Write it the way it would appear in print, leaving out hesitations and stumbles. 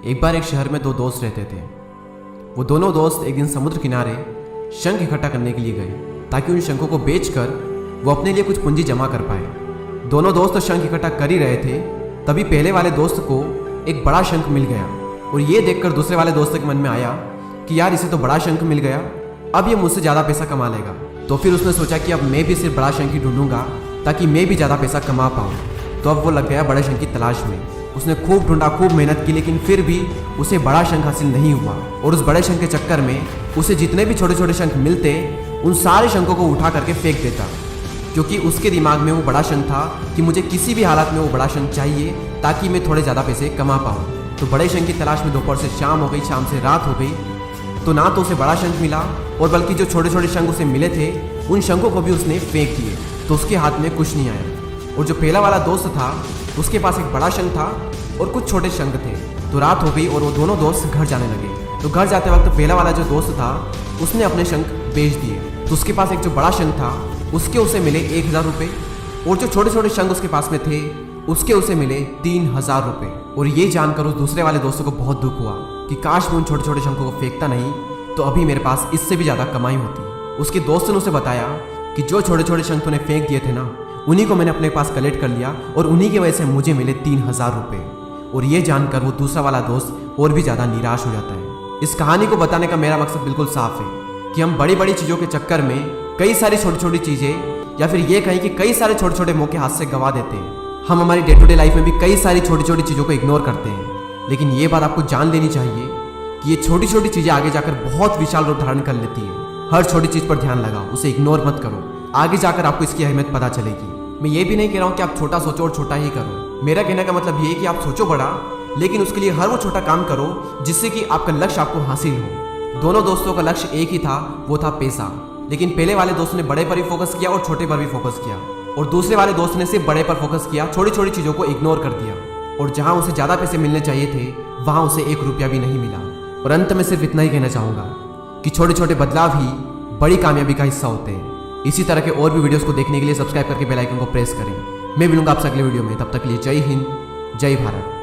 एक बार एक शहर में दो दोस्त रहते थे। वो दोनों दोस्त एक दिन समुद्र किनारे शंख इकट्ठा करने के लिए गए ताकि उन शंखों को बेचकर वो अपने लिए कुछ पूंजी जमा कर पाए। दोनों दोस्त शंख इकट्ठा कर ही रहे थे, तभी पहले वाले दोस्त को एक बड़ा शंख मिल गया और ये देखकर दूसरे वाले दोस्त के मन में आया कि यार इसे तो बड़ा शंख मिल गया, अब ये मुझसे ज़्यादा पैसा कमा लेगा। तो फिर उसने सोचा कि अब मैं भी सिर्फ बड़ा शंख ही ढूंढूंगा ताकि मैं भी ज़्यादा पैसा कमा पाऊँ। तो अब वो लग गया बड़े शंख की तलाश में। उसने खूब ढूंढा, खूब मेहनत की, लेकिन फिर भी उसे बड़ा शंख हासिल नहीं हुआ। और उस बड़े शंख के चक्कर में उसे जितने भी छोटे छोटे शंख मिलते उन सारे शंखों को उठा करके फेंक देता, क्योंकि उसके दिमाग में वो बड़ा शंख था कि मुझे किसी भी हालत में वो बड़ा शंख चाहिए ताकि मैं थोड़े ज़्यादा पैसे कमा पाऊँ। तो बड़े शंख की तलाश में दोपहर से शाम हो गई, शाम से रात हो गई, तो ना तो उसे बड़ा शंख मिला और बल्कि जो छोटे छोटे शंख उसे मिले थे उन शंखों को भी उसने फेंक दिए, तो उसके हाथ में कुछ नहीं आया। और जो पहला वाला दोस्त था उसके पास एक बड़ा शंख था और कुछ छोटे शंख थे। तो रात हो गई और वो दोनों दोस्त घर जाने लगे। तो घर जाते वक्त पहला वाला जो दोस्त था उसने अपने शंख बेच दिए। तो उसके पास एक जो बड़ा शंख था उसके उसे मिले 1000 रुपये और जो छोटे छोटे शंख उसके पास में थे उसके उसे मिले 3000 रुपये। और ये जानकर उस दूसरे वाले दोस्तों को बहुत दुख हुआ कि काश मैं उन छोटे छोटे शंखों को फेंकता नहीं तो अभी मेरे पास इससे भी ज़्यादा कमाई होती। उसके दोस्त ने उसे बताया कि जो छोटे छोटे शंख तूने फेंक दिए थे ना, उन्हीं को मैंने अपने पास कलेक्ट कर लिया और उन्हीं की वजह से मुझे मिले 3000 रुपये। और ये जानकर वो दूसरा वाला दोस्त और भी ज़्यादा निराश हो जाता है। इस कहानी को बताने का मेरा मकसद बिल्कुल साफ है कि हम बड़ी बड़ी चीज़ों के चक्कर में कई सारी छोटी छोटी चीज़ें, या फिर ये कहें कि कई सारे छोटे छोटे मौके हाथ से गंवा देते हैं। हम हमारी डे टू डे लाइफ में भी कई सारी छोटी छोटी चीज़ों को इग्नोर करते हैं, लेकिन ये बात आपको जान लेनी चाहिए कि ये छोटी छोटी चीज़ें आगे जाकर बहुत विशाल रूप धारण कर लेती है। हर छोटी चीज़ पर ध्यान लगाओ, उसे इग्नोर मत करो, आगे जाकर आपको इसकी अहमियत पता चलेगी। मैं ये भी नहीं कह रहा हूँ कि आप छोटा सोचो और छोटा ही करो। मेरा कहने का मतलब ये है कि आप सोचो बड़ा, लेकिन उसके लिए हर वो छोटा काम करो जिससे कि आपका लक्ष्य आपको हासिल हो। दोनों दोस्तों का लक्ष्य एक ही था, वो था पैसा। लेकिन पहले वाले दोस्त ने बड़े पर भी फोकस किया और छोटे पर भी फोकस किया, और दूसरे वाले दोस्त ने सिर्फ बड़े पर फोकस किया, छोटी छोटी चीज़ों को इग्नोर कर दिया। और जहाँ उसे ज़्यादा पैसे मिलने चाहिए थे वहाँ उसे 1 रुपया भी नहीं मिला। और अंत में सिर्फ इतना ही कहना चाहूँगा कि छोटे छोटे बदलाव ही बड़ी कामयाबी का हिस्सा होते हैं। इसी तरह के और भी वीडियोस को देखने के लिए सब्सक्राइब करके बेल आइकन को प्रेस करें। मैं मिलूंगा आपसे अगले वीडियो में, तब तक के लिए जय हिंद, जय भारत।